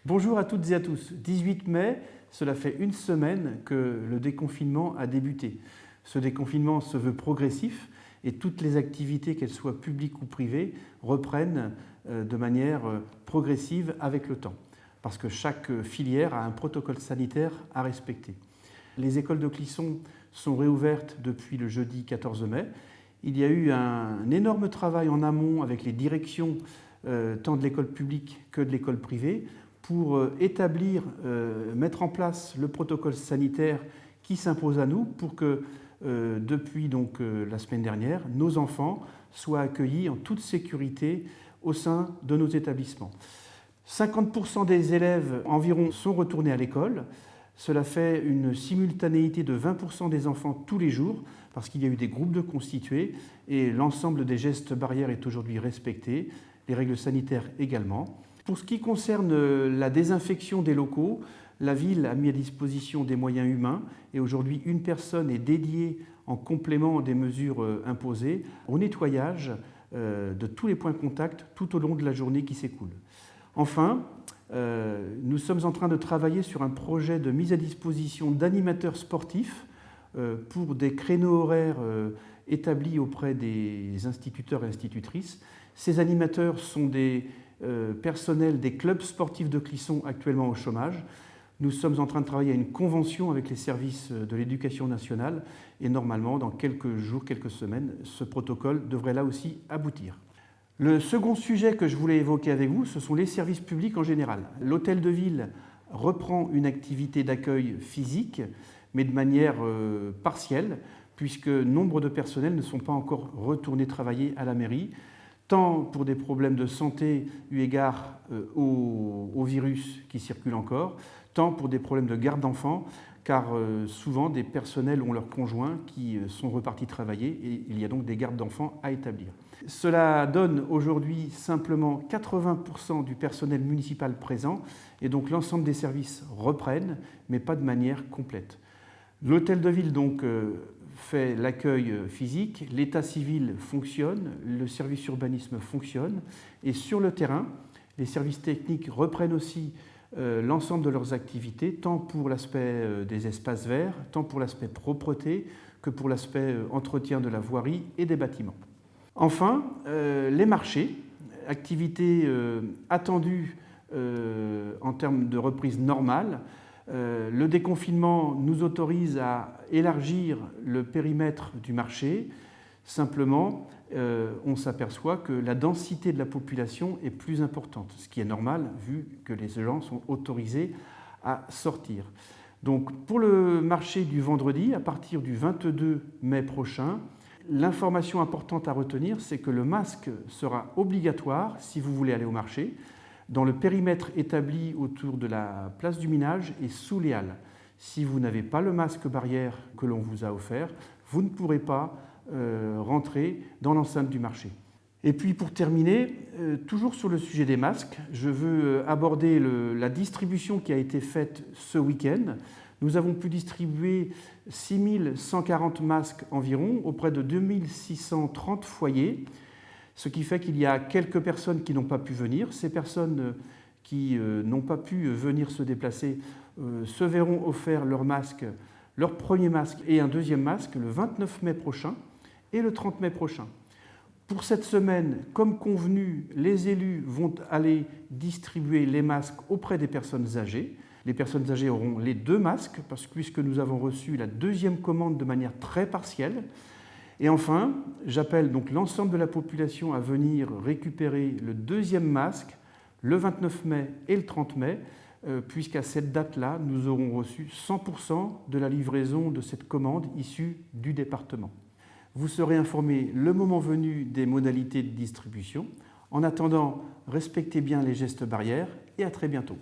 Bonjour à toutes et à tous. 18 mai, cela fait une semaine que le déconfinement a débuté. Ce déconfinement se veut progressif et toutes les activités, qu'elles soient publiques ou privées, reprennent de manière progressive avec le temps. Parce que chaque filière a un protocole sanitaire à respecter. Les écoles de Clisson sont réouvertes depuis le jeudi 14 mai. Il y a eu un énorme travail en amont avec les directions tant de l'école publique que de l'école privée pour établir, mettre en place le protocole sanitaire qui s'impose à nous pour que, depuis la semaine dernière, nos enfants soient accueillis en toute sécurité au sein de nos établissements. 50% des élèves environ sont retournés à l'école. Cela fait une simultanéité de 20% des enfants tous les jours parce qu'il y a eu des groupes de constitués et l'ensemble des gestes barrières est aujourd'hui respecté, les règles sanitaires également. Pour ce qui concerne la désinfection des locaux, la ville a mis à disposition des moyens humains et aujourd'hui une personne est dédiée en complément des mesures imposées au nettoyage de tous les points de contact tout au long de la journée qui s'écoule. Enfin, nous sommes en train de travailler sur un projet de mise à disposition d'animateurs sportifs pour des créneaux horaires établis auprès des instituteurs et institutrices. Ces animateurs sont des personnels des clubs sportifs de Clisson actuellement au chômage. Nous sommes en train de travailler à une convention avec les services de l'éducation nationale et normalement, dans quelques jours, quelques semaines, ce protocole devrait là aussi aboutir. Le second sujet que je voulais évoquer avec vous, ce sont les services publics en général. L'hôtel de ville reprend une activité d'accueil physique, mais de manière partielle, puisque nombre de personnels ne sont pas encore retournés travailler à la mairie, tant pour des problèmes de santé eu égard au virus qui circule encore, tant pour des problèmes de garde d'enfants, car souvent des personnels ont leurs conjoints qui sont repartis travailler et il y a donc des gardes d'enfants à établir. Cela donne aujourd'hui simplement 80% du personnel municipal présent et donc l'ensemble des services reprennent, mais pas de manière complète. L'hôtel de ville donc fait l'accueil physique, l'état civil fonctionne, le service urbanisme fonctionne et sur le terrain, les services techniques reprennent aussi l'ensemble de leurs activités, tant pour l'aspect des espaces verts, tant pour l'aspect propreté que pour l'aspect entretien de la voirie et des bâtiments. Enfin, les marchés, activités attendues en termes de reprise normale. Le déconfinement nous autorise à élargir le périmètre du marché. Simplement, on s'aperçoit que la densité de la population est plus importante, ce qui est normal vu que les gens sont autorisés à sortir. Donc, pour le marché du vendredi, à partir du 22 mai prochain, l'information importante à retenir, c'est que le masque sera obligatoire si vous voulez aller au marché, dans le périmètre établi autour de la place du Minage et sous les halles. Si vous n'avez pas le masque barrière que l'on vous a offert, vous ne pourrez pas rentrer dans l'enceinte du marché. Et puis pour terminer, toujours sur le sujet des masques, je veux aborder la distribution qui a été faite ce week-end. Nous avons pu distribuer 6140 masques environ auprès de 2630 foyers, ce qui fait qu'il y a quelques personnes qui n'ont pas pu venir. Ces personnes qui n'ont pas pu venir se déplacer se verront offert leur premier masque et un deuxième masque le 29 mai prochain et le 30 mai prochain. Pour cette semaine, comme convenu, les élus vont aller distribuer les masques auprès des personnes âgées. Les personnes âgées auront les deux masques puisque nous avons reçu la deuxième commande de manière très partielle. Et enfin, j'appelle donc l'ensemble de la population à venir récupérer le deuxième masque le 29 mai et le 30 mai, puisqu'à cette date-là, nous aurons reçu 100% de la livraison de cette commande issue du département. Vous serez informé le moment venu des modalités de distribution. En attendant, respectez bien les gestes barrières et à très bientôt.